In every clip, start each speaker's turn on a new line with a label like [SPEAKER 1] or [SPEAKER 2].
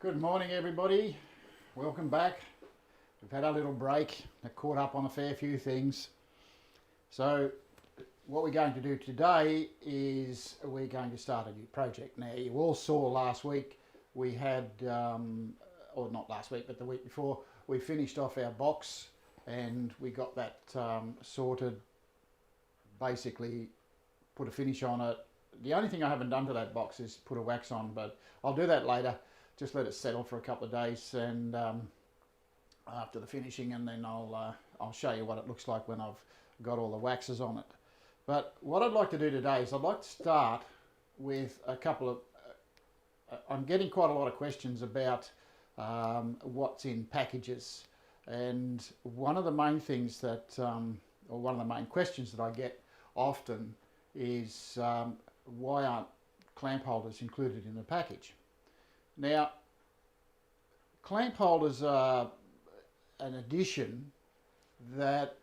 [SPEAKER 1] Good morning everybody, welcome back. We've had a little break, I caught up on a fair few things. So what we're going to do today is we're going to start a new project. Now you all saw last week we had, or not last week but the week before, we finished off our box and we got that sorted, basically put a finish on it. The only thing I haven't done to that box is put a wax on, but I'll do that later. Just let it settle for a couple of days and after the finishing, and then I'll show you what it looks like when I've got all the waxes on it. But what I'd like to do today is I'd like to start with a couple of, I'm getting quite a lot of questions about what's in packages, and one of the main things that, or one of the main questions that I get often is why aren't clamp holders included in the package? Now, clamp holders are an addition that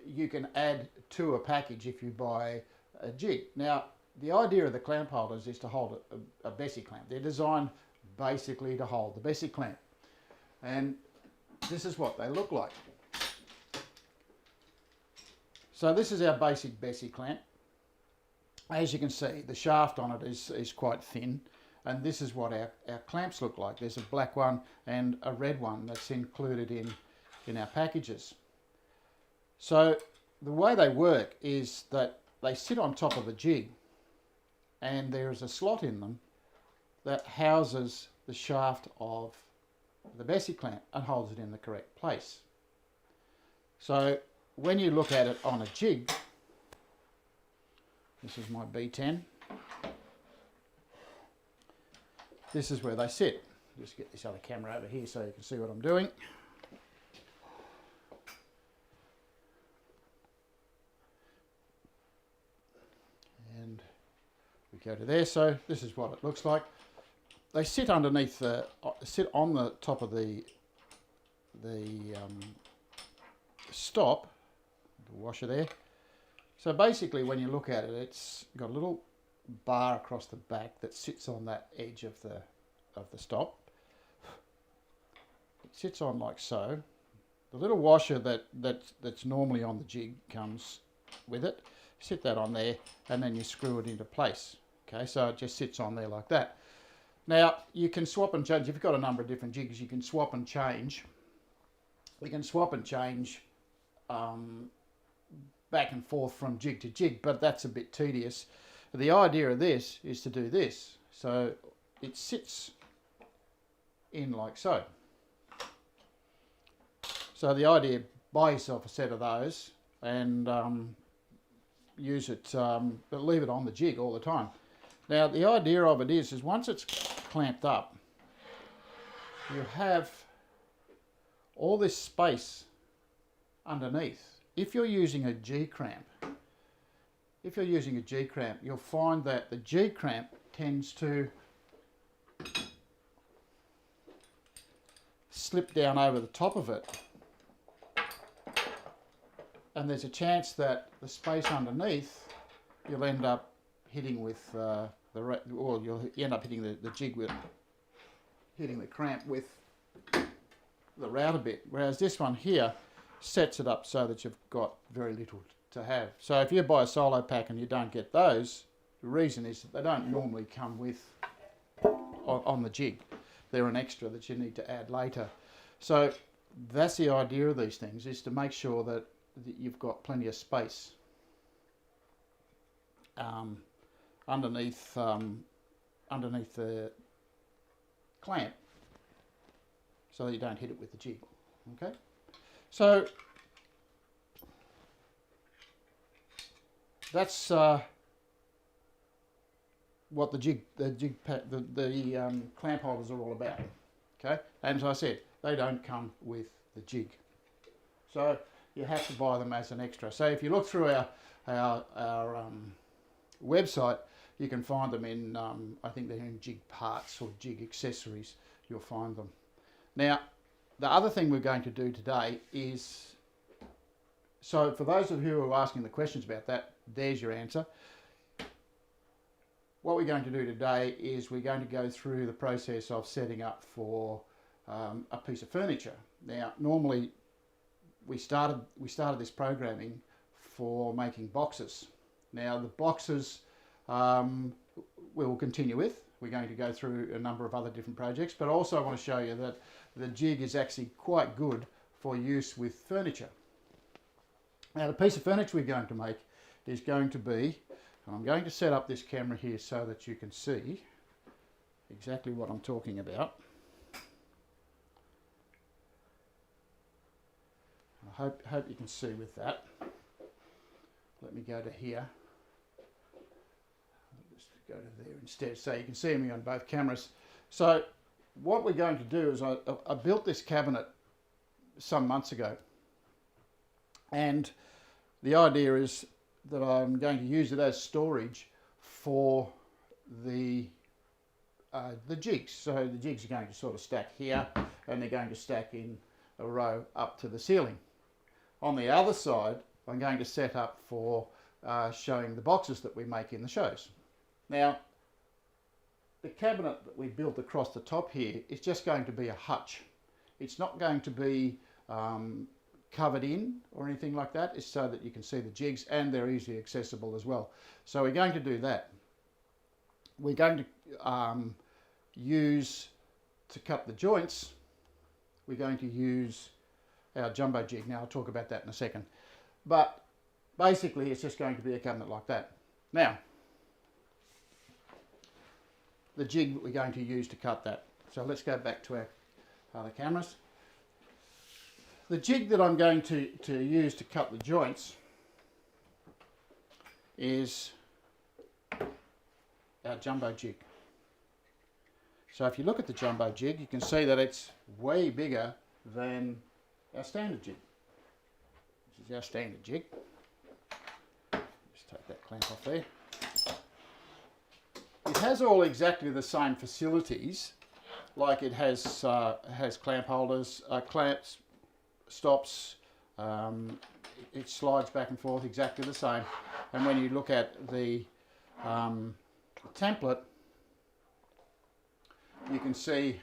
[SPEAKER 1] you can add to a package if you buy a jig. Now, the idea of the clamp holders is to hold a Bessie clamp. They're designed basically to hold the Bessie clamp. And this is what they look like. So this is our basic Bessie clamp. As you can see, the shaft on it is quite thin, and this is what our clamps look like. There's a black one and a red one that's included in our packages. So the way they work is that they sit on top of the jig, and there is a slot in them that houses the shaft of the Bessie clamp and holds it in the correct place. So when you look at it on a jig, this is my B10. This is where they sit. Just get this other camera over here so you can see what I'm doing. And we go to there. So this is what it looks like. They sit underneath the, sit on the top of the stop, the washer there. So basically when you look at it, it's got a little bar across the back that sits on that edge of the stop. It sits on like so. The little washer that's normally on the jig comes with it. Sit that on there and then you screw it into place. Okay, so it just sits on there like that. Now you can swap and change. If you've got a number of different jigs, you can swap and change. We can swap and change back and forth from jig to jig, but that's a bit tedious. The idea of this is to do this. So it sits in like so. So the idea, buy yourself a set of those and use it, but leave it on the jig all the time. Now the idea of it is once it's clamped up, you have all this space underneath. If you're using a G-cramp, you'll find that the G-cramp tends to slip down over the top of it. And there's a chance that the space underneath, you'll end up hitting with or you'll end up hitting the jig with, hitting the cramp with the router bit. Whereas this one here sets it up so that you've got very little to have. So if you buy a solo pack and you don't get those, the reason is that they don't normally come with on the jig. They're an extra that you need to add later. So that's the idea of these things, is to make sure that you've got plenty of space underneath the clamp so that you don't hit it with the jig. Okay. So that's what the clamp holders are all about. Okay, and as I said, they don't come with the jig, so you have to buy them as an extra. So if you look through our website, you can find them in I think they're in jig parts or jig accessories. You'll find them. Now, the other thing we're going to do today is, so for those of you who are asking the questions about that, there's your answer. what we're going to do today is we're going to go through the process of setting up for a piece of furniture. Now, normally we started this programming for making boxes. Now, the boxes we will continue with. We're going to go through a number of other different projects, but also I want to show you that the jig is actually quite good for use with furniture. Now, the piece of furniture we're going to make is going to be, and I'm going to set up this camera here so that you can see exactly what I'm talking about. I hope you can see with that. Let me go to here. I'll just go to there instead so you can see me on both cameras. So what we're going to do is I built this cabinet some months ago, and the idea is that I'm going to use it as storage for the jigs. So the jigs are going to sort of stack here, and they're going to stack in a row up to the ceiling. On the other side, I'm going to set up for showing the boxes that we make in the shows. Now, the cabinet that we built across the top here is just going to be a hutch. It's not going to be covered in or anything like that. It's so that you can see the jigs, and they're easily accessible as well. So we're going to do that. We're going to use, to cut the joints, we're going to use our jumbo jig. Now I'll talk about that in a second. But basically it's just going to be a cabinet like that. Now, the jig that we're going to use to cut that. So let's go back to our other cameras. The jig that I'm going to use to cut the joints is our jumbo jig. So if you look at the jumbo jig, you can see that it's way bigger than our standard jig. This is our standard jig. Just take that clamp off there. It has all exactly the same facilities, like it has clamp holders, clamps, stops, it slides back and forth exactly the same. And when you look at the template, you can see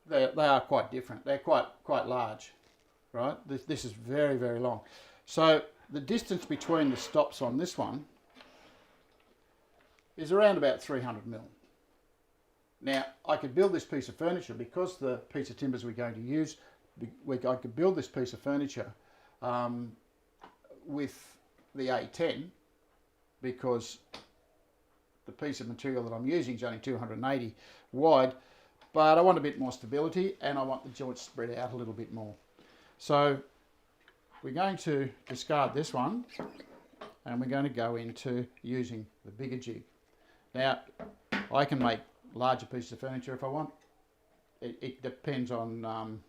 [SPEAKER 1] they are quite different. They're quite large, right? This is very, very long. So the distance between the stops on this one is around about 300 mil. Now, I could build this piece of furniture because the piece of timbers we're going to use, I could build this piece of furniture with the A10, because the piece of material that I'm using is only 280 wide, but I want a bit more stability and I want the joints spread out a little bit more. So we're going to discard this one and we're going to go into using the bigger jig. Now, I can make larger pieces of furniture if I want. It depends on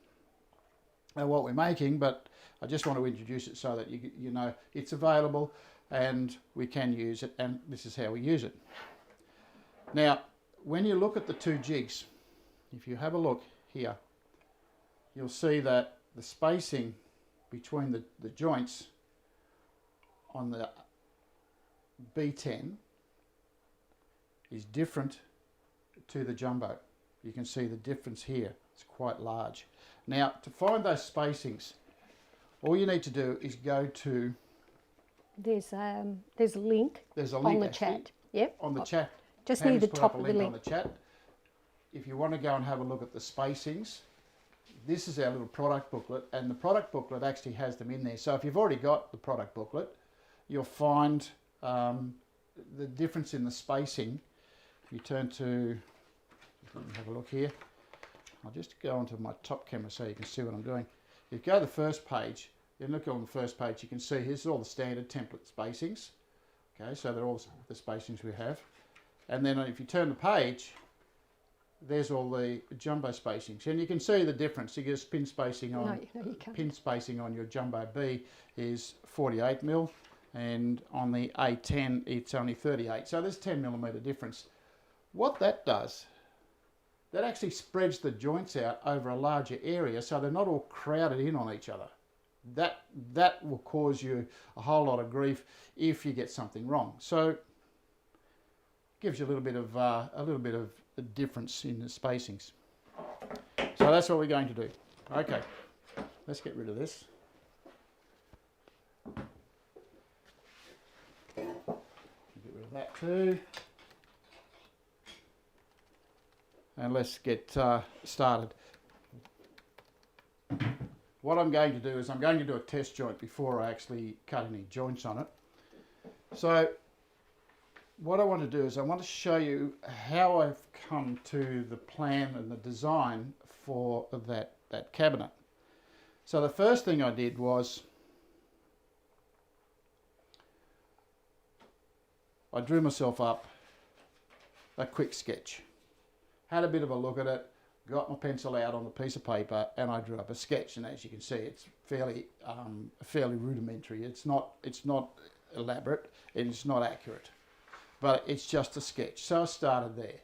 [SPEAKER 1] what we're making, but I just want to introduce it so that you know it's available and we can use it, and this is how we use it. Now, when you look at the two jigs, if you have a look here, you'll see that the spacing between the joints on the B10 is different to the jumbo. You can see the difference here. It's quite large. Now, to find those spacings, all you need to do is go to...
[SPEAKER 2] There's a link.
[SPEAKER 1] There's a link
[SPEAKER 2] on the chat. Yep.
[SPEAKER 1] On the chat.
[SPEAKER 2] Just near the top of the link.
[SPEAKER 1] On the chat. If you want to go and have a look at the spacings, this is our little product booklet, and the product booklet actually has them in there. So if you've already got the product booklet, you'll find the difference in the spacing. If you turn to, let me have a look here. I'll just go onto my top camera so you can see what I'm doing. If you go to the first page, you look on the first page, you can see here's all the standard template spacings. Okay, so they're all the spacings we have. And then if you turn the page, there's all the jumbo spacings, and you can see the difference. You get pin spacing on pin spacing on your jumbo B is 48 mil, and on the A10 it's only 38. So there's 10 millimeter difference. What that does, that actually spreads the joints out over a larger area, so they're not all crowded in on each other. That will cause you a whole lot of grief if you get something wrong. So gives you a little bit of a difference in the spacings. So that's what we're going to do. Okay, let's get rid of this. Get rid of that too. And let's get started. What I'm going to do is I'm going to do a test joint before I actually cut any joints on it. So what I want to do is I want to show you how I've come to the plan and the design for that cabinet. So the first thing I did was I drew myself up a quick sketch. Had a bit of a look at it, got my pencil out on a piece of paper, and I drew up a sketch. And as you can see, it's fairly rudimentary. It's not elaborate, and it's not accurate, but it's just a sketch. So I started there,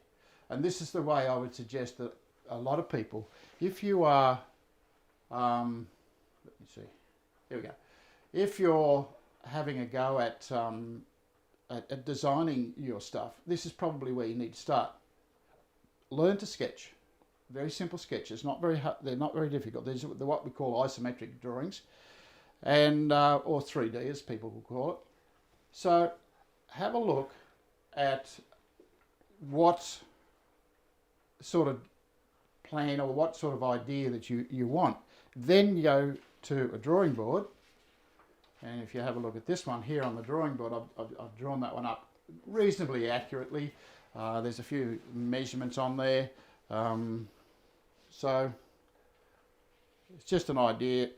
[SPEAKER 1] and this is the way I would suggest that a lot of people, if you are, let me see, here we go. If you're having a go at designing your stuff, this is probably where you need to start. Learn to sketch. Very simple sketches. They're not very difficult. These are what we call isometric drawings, and or 3D as people will call it. So have a look at what sort of plan or what sort of idea that you want. Then you go to a drawing board, and if you have a look at this one here on the drawing board, I've drawn that one up reasonably accurately. There's a few measurements on there, so it's just an idea.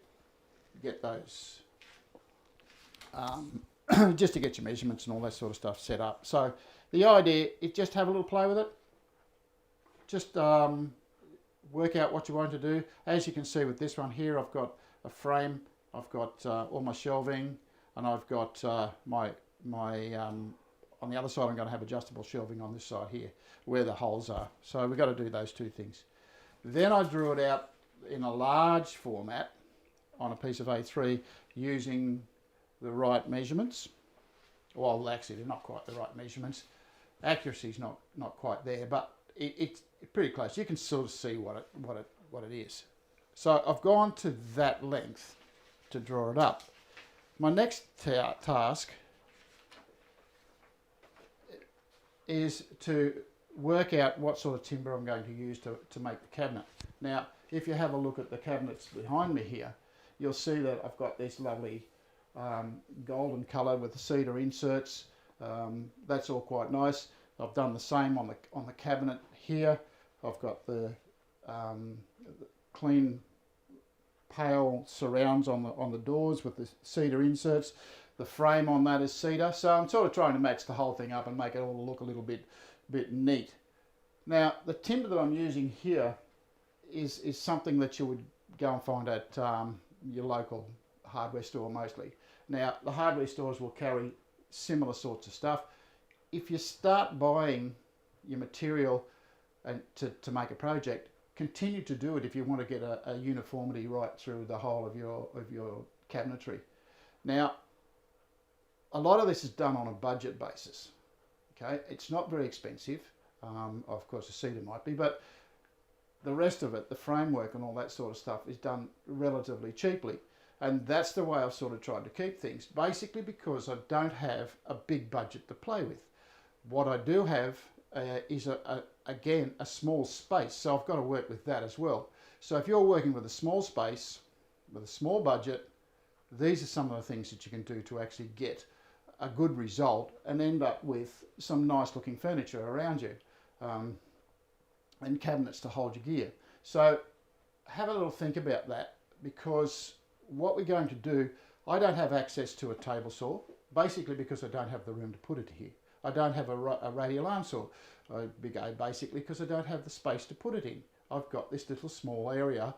[SPEAKER 1] Get those just to get your measurements and all that sort of stuff set up. So the idea is just have a little play with it. Just work out what you want to do. As you can see with this one here, I've got a frame, I've got all my shelving, and I've got my on the other side I'm going to have adjustable shelving on this side here where the holes are. So we've got to do those two things. Then I drew it out in a large format on a piece of A3 using the right measurements. Well, actually they're not quite the right measurements. Accuracy's not quite there, but it's pretty close. You can sort of see what it is. So I've gone to that length to draw it up. My next task is to work out what sort of timber I'm going to use to make the cabinet. Now, if you have a look at the cabinets behind me here, you'll see that I've got this lovely golden colour with the cedar inserts. That's all quite nice. I've done the same on the cabinet here. I've got the clean pale surrounds on the doors with the cedar inserts. The frame on that is cedar, so I'm sort of trying to match the whole thing up and make it all look a little bit neat. Now, the timber that I'm using here is something that you would go and find at your local hardware store mostly. Now, the hardware stores will carry similar sorts of stuff. If you start buying your material and to make a project, continue to do it if you want to get a uniformity right through the whole of your cabinetry. Now, a lot of this is done on a budget basis. Okay, it's not very expensive. Of course, the cedar might be, but the rest of it, the framework and all that sort of stuff, is done relatively cheaply. And that's the way I've sort of tried to keep things, basically because I don't have a big budget to play with. What I do have is, again, a small space, so I've got to work with that as well. So if you're working with a small space, with a small budget, these are some of the things that you can do to actually get a good result and end up with some nice looking furniture around you, and cabinets to hold your gear. So have a little think about that, because what we're going to do, I don't have access to a table saw, basically because I don't have the room to put it here. I don't have a radial arm saw, basically because I don't have the space to put it in. I've got this little small area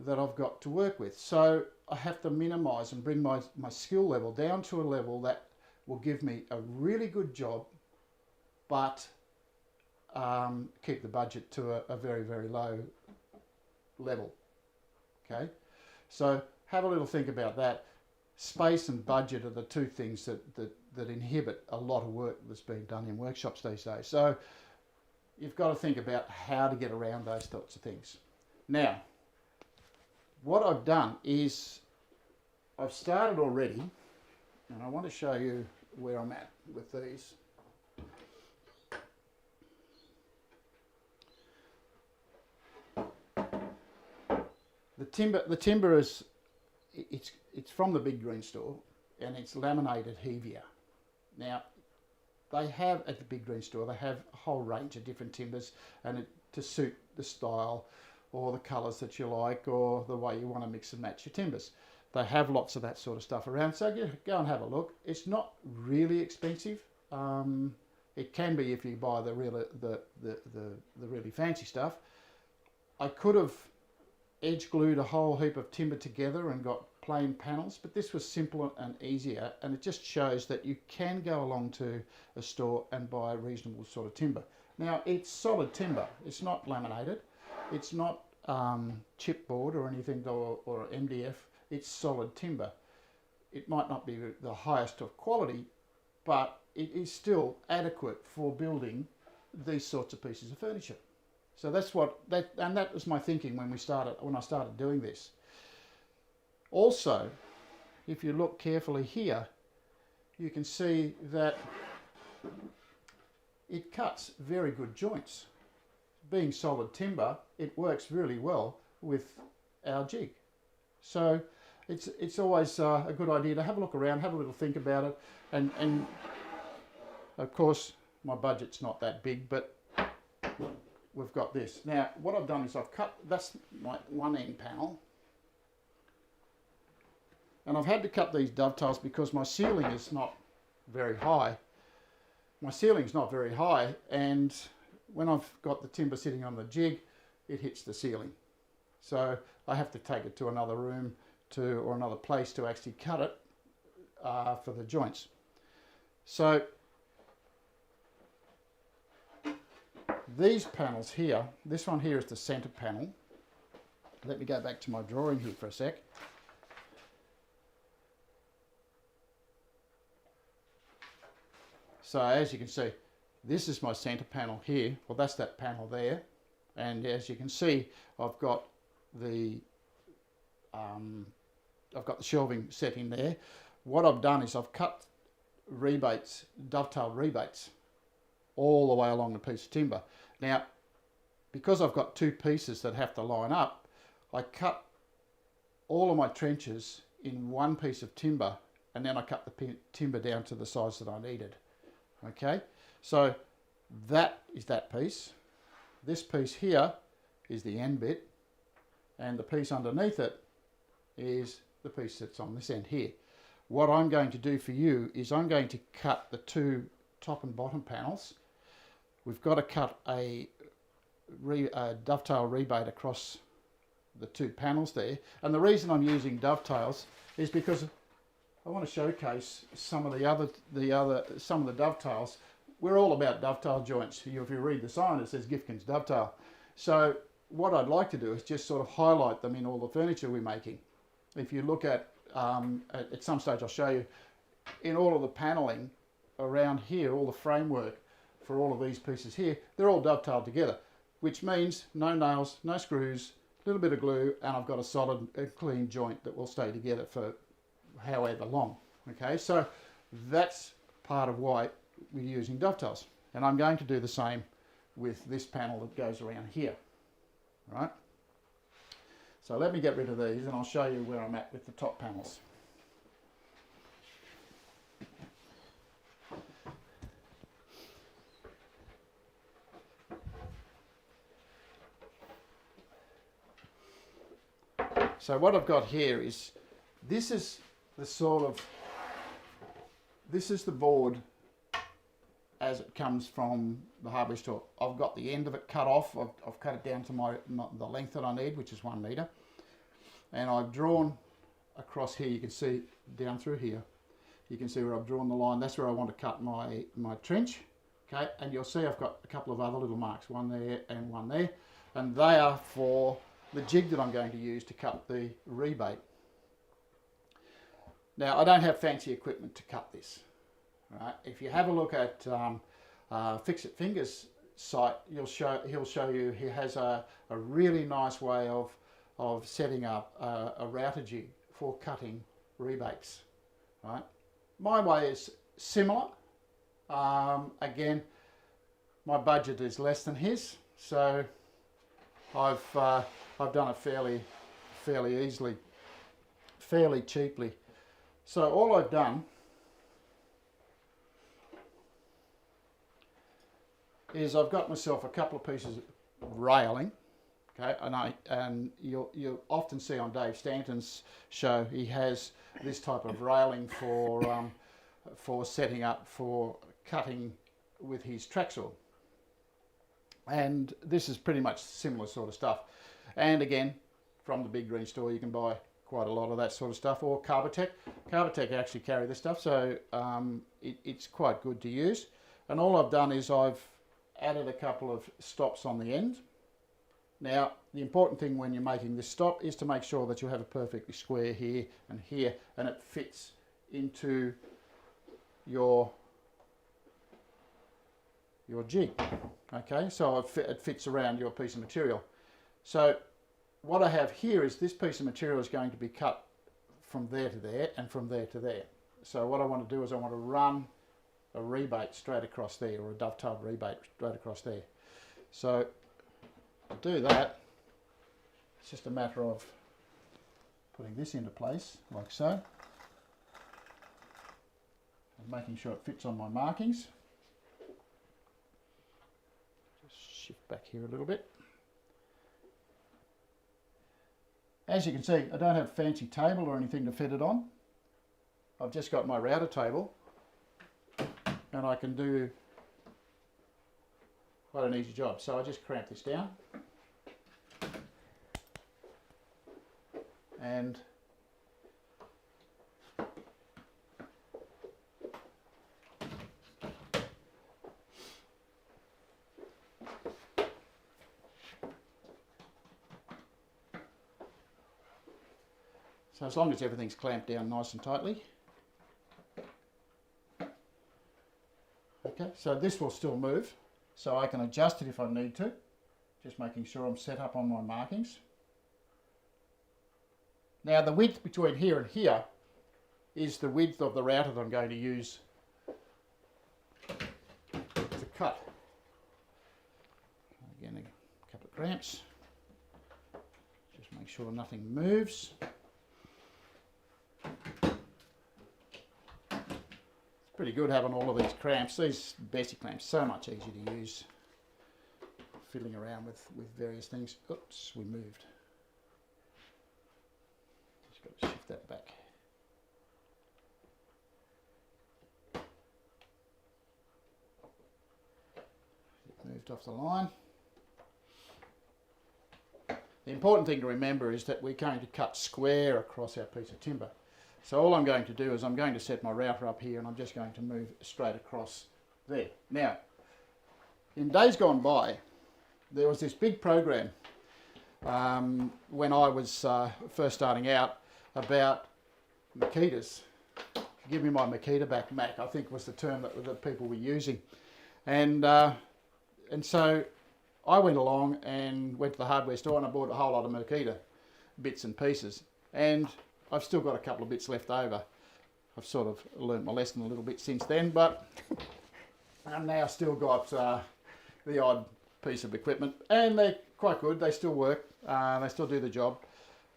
[SPEAKER 1] that I've got to work with. So I have to minimise and bring my skill level down to a level that will give me a really good job, but keep the budget to a very, very low level. Okay, so have a little think about that. space and budget are the two things that inhibit a lot of work that's being done in workshops these days. So you've got to think about how to get around those sorts of things. Now, what I've done is I've started already, and I want to show you where I'm at with these. The timber is it's from the Big Green Store, and it's laminated Hevia. Now, they have at the Big Green Store, they have a whole range of different timbers, and to suit the style or the colours that you like or the way you want to mix and match your timbers. They have lots of that sort of stuff around, so go and have a look. It's not really expensive. It can be if you buy the really fancy stuff. I could have edge glued a whole heap of timber together and got plain panels, but this was simpler and easier, and it just shows that you can go along to a store and buy reasonable sort of timber. Now, it's solid timber. It's not laminated. It's not chipboard or anything, or MDF. It's solid timber. It might not be the highest of quality, but it is still adequate for building these sorts of pieces of furniture. So that's and that was my thinking when I started doing this. Also, if you look carefully here, you can see that it cuts very good joints. Being solid timber, it works really well with our jig. So it's always a good idea to have a look around, have a little think about it, and of course my budget's not that big, but we've got this. Now, what I've done is I've cut, that's my one end panel, and I've had to cut these dovetails because my ceiling is not very high. My ceiling's not very high, and when I've got the timber sitting on the jig, it hits the ceiling. So I have to take it to another room or another place to actually cut it for the joints. So these panels here, this one here is the center panel. Let me go back to my drawing here for a sec. So as you can see, this is my center panel here. Well, that's that panel there. And as you can see, I've got the shelving set in there. What I've done is I've cut rebates, dovetail rebates, all the way along the piece of timber. Now, because I've got two pieces that have to line up, I cut all of my trenches in one piece of timber, and then I cut the timber down to the size that I needed. Okay, so that is that piece. This piece here is the end bit, and the piece underneath it is the piece that's on this end here. What I'm going to do for you is I'm going to cut the two top and bottom panels. We've got to cut a dovetail rebate across the two panels there, and the reason I'm using dovetails is because I want to showcase some of the dovetails. We're all about dovetail joints. If you read the sign, it says Gifkins Dovetail. So what I'd like to do is just sort of highlight them in all the furniture we're making. If you look at some stage I'll show you, in all of the paneling around here, all the framework for all of these pieces here, they're all dovetailed together, which means no nails, no screws, a little bit of glue, and I've got a solid, clean joint that will stay together for however long. Okay, so that's part of why we're using dovetails, and I'm going to do the same with this panel that goes around here. Right, so let me get rid of these and I'll show you where I'm at with the top panels. So what I've got here is, this is the board as it comes from the hardware store. I've got the end of it cut off. I've cut it down to the length that I need, which is 1 metre. And I've drawn across here, you can see down through here, you can see where I've drawn the line. That's where I want to cut my trench. Okay, and you'll see I've got a couple of other little marks, one there and one there. And they are for the jig that I'm going to use to cut the rebate. Now I don't have fancy equipment to cut this. Right? If you have a look at Fix It Fingers site, he'll show you he has a really nice way of setting up a router jig for cutting rebates. Right? My way is similar. Again, my budget is less than his, so I've done it fairly easily, fairly cheaply. So all I've done is I've got myself a couple of pieces of railing, okay, and you'll often see on Dave Stanton's show he has this type of railing for setting up for cutting with his track saw. And this is pretty much similar sort of stuff. And again, from the Big Green Store, you can buy quite a lot of that sort of stuff, or Carbatech. Carbatech actually carry this stuff, so it's quite good to use. And all I've done is I've added a couple of stops on the end. Now, the important thing when you're making this stop is to make sure that you have a perfectly square here, and it fits into your jig. Okay, so it fits around your piece of material. So what I have here is this piece of material is going to be cut from there to there and from there to there. So what I want to do is I want to run a rebate straight across there, or a dovetail rebate straight across there. So to do that, it's just a matter of putting this into place like so, and making sure it fits on my markings. Just shift back here a little bit. As you can see, I don't have a fancy table or anything to fit it on. I've just got my router table, and I can do quite an easy job. So I just cramp this down, and so as long as everything's clamped down nice and tightly. Okay, so this will still move, so I can adjust it if I need to, just making sure I'm set up on my markings. Now the width between here and here is the width of the router that I'm going to use to cut. Again, a couple of clamps, just make sure nothing moves. Pretty good having all of these clamps. These basic clamps, so much easier to use. Fiddling around with various things. Oops, we moved. Just got to shift that back. It moved off the line. The important thing to remember is that we're going to cut square across our piece of timber. So all I'm going to do is I'm going to set my router up here, and I'm just going to move straight across there. Now, in days gone by, there was this big program when I was first starting out about Makitas. Give me my Makita back, Mac, I think was the term that people were using. And so I went along and went to the hardware store, and I bought a whole lot of Makita bits and pieces. And I've still got a couple of bits left over. I've sort of learnt my lesson a little bit since then, but I've now still got the odd piece of equipment, and they're quite good. They still work. They still do the job.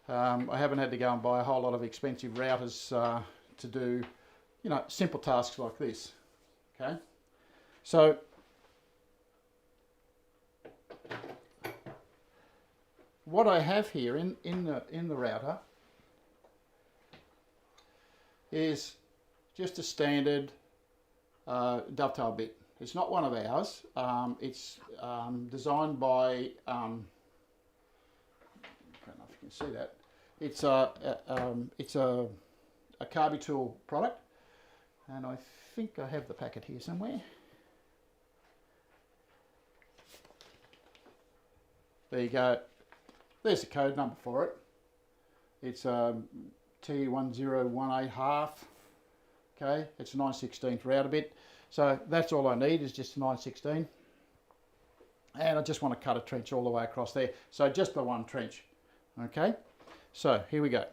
[SPEAKER 1] I haven't had to go and buy a whole lot of expensive routers to do, you know, simple tasks like this. Okay, so what I have here in the router is just a standard dovetail bit. It's not one of ours. It's designed by, I don't know if you can see that. It's a Carby Tool product, and I think I have the packet here somewhere. There you go. There's the code number for it. It's T1018 half. Okay, it's a 9/16 router bit. So that's all I need is just a 9/16. And I just want to cut a trench all the way across there. So just the one trench. Okay, so here we go.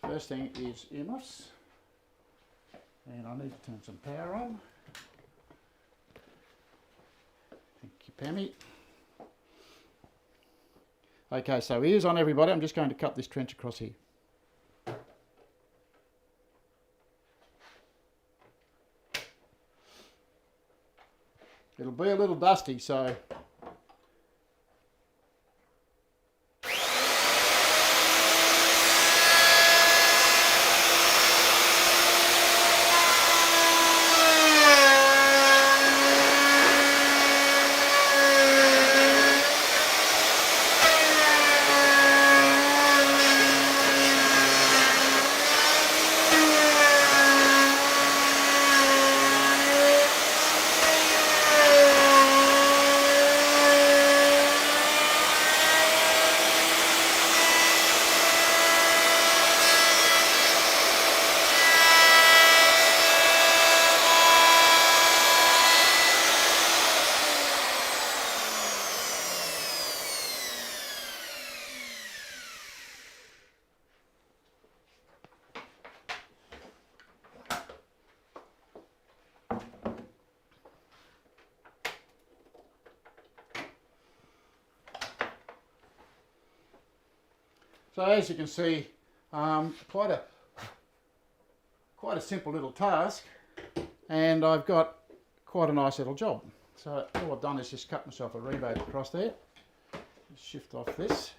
[SPEAKER 1] First thing is earmuffs. And I need to turn some power on. Thank you, Pammy. Okay, so ears on everybody. I'm just going to cut this trench across here. It'll be a little dusty, so as you can see, quite a simple little task, and I've got quite a nice little job. So all I've done is just cut myself a rebate across there. Just shift off this.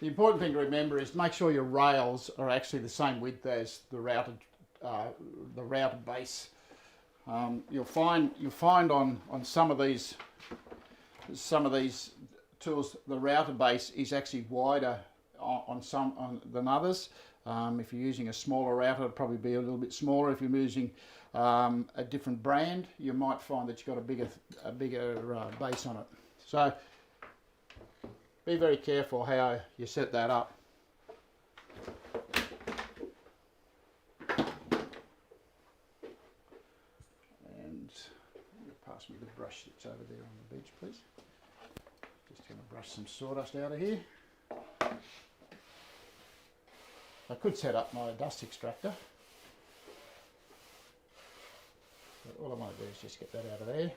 [SPEAKER 1] The important thing to remember is make sure your rails are actually the same width as the routed base. You'll find on some of these tools the routed base is actually wider than others. If you're using a smaller router, it'll probably be a little bit smaller. If you're using a different brand, you might find that you've got a bigger base on it. So be very careful how you set that up. And pass me the brush that's over there on the bench, please. Just going to brush some sawdust out of here. I could set up my dust extractor, but all I want to do is just get that out of there.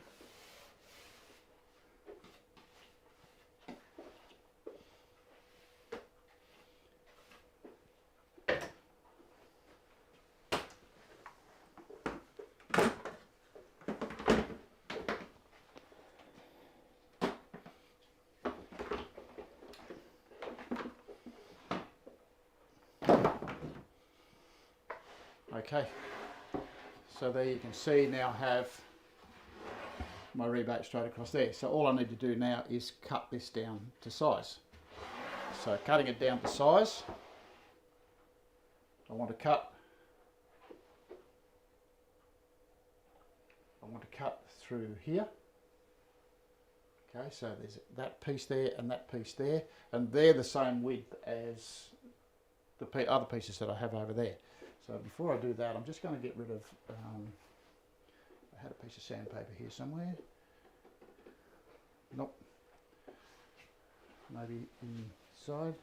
[SPEAKER 1] Okay, so there you can see now have my rebate straight across there. So all I need to do now is cut this down to size. So cutting it down to size, I want to cut through here. Okay, so there's that piece there and that piece there, and they're the same width as the other pieces that I have over there. So before I do that, I'm just going to get rid of, I had a piece of sandpaper here somewhere. Nope. Maybe inside.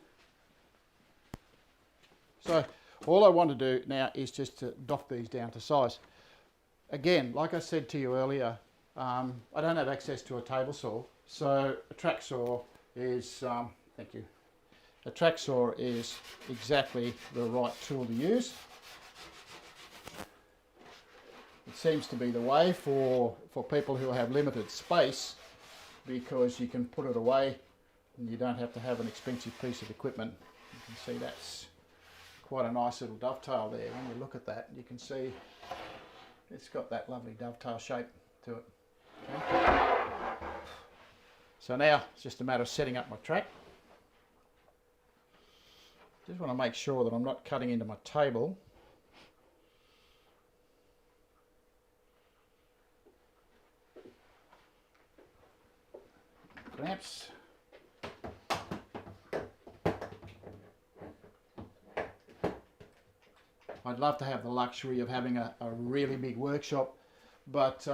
[SPEAKER 1] So all I want to do now is just to dock these down to size. Again, like I said to you earlier, I don't have access to a table saw, so a track saw is, thank you, a track saw is exactly the right tool to use. It seems to be the way for people who have limited space, because you can put it away and you don't have to have an expensive piece of equipment. You can see that's quite a nice little dovetail there. When you look at that, you can see it's got that lovely dovetail shape to it. Okay. So now it's just a matter of setting up my track. Just want to make sure that I'm not cutting into my table. Clamps. I'd love to have the luxury of having a really big workshop, but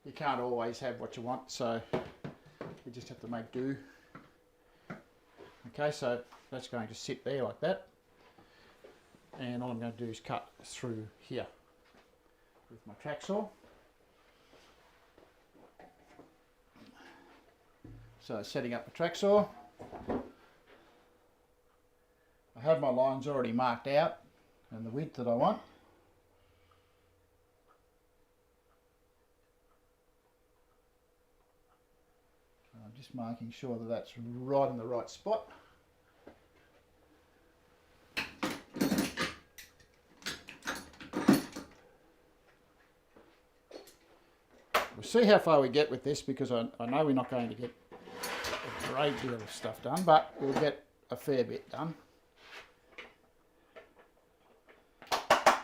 [SPEAKER 1] you can't always have what you want, so you just have to make do. Okay, so that's going to sit there like that, and all I'm going to do is cut through here with my track saw. So setting up the track saw, I have my lines already marked out and the width that I want. I'm just making sure that that's right in the right spot. We'll see how far we get with this, because I know we're not going to get a great deal of stuff done, but we'll get a fair bit done.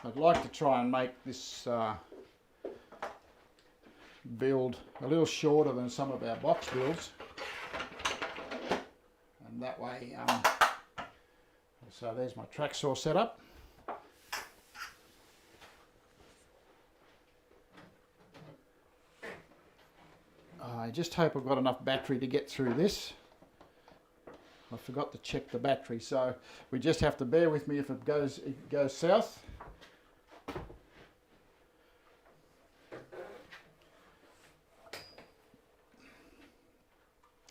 [SPEAKER 1] I'd like to try and make this build a little shorter than some of our box builds, and that way, so there's my track saw set up. I just hope I've got enough battery to get through this. I forgot to check the battery, so we just have to bear with me if it goes south.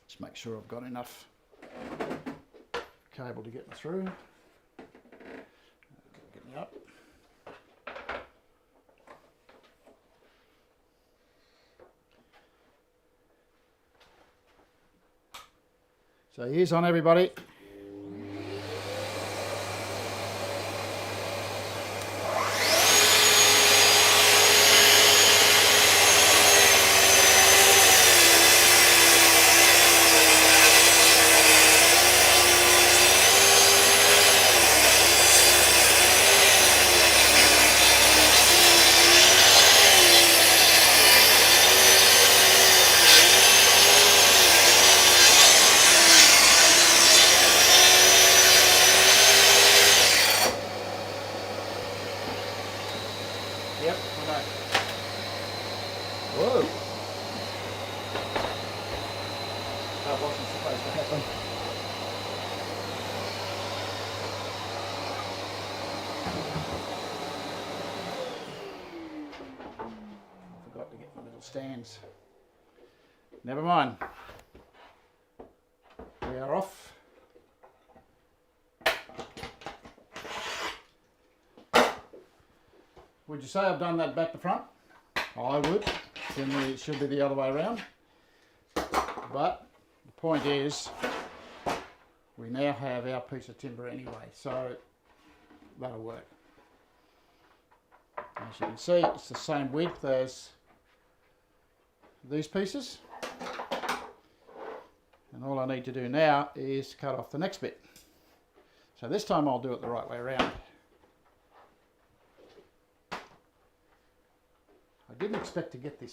[SPEAKER 1] Just make sure I've got enough cable to get me through. Get me up. So ears on, everybody. Yep, I know. Whoa. That wasn't supposed to happen. I forgot to get my little stands. Never mind. We are off. Would you say I've done that back to front? I would. Generally it should be the other way around. But the point is, we now have our piece of timber anyway, so that'll work. As you can see, it's the same width as these pieces. And all I need to do now is cut off the next bit. So this time I'll do it the right way around. I didn't expect to get this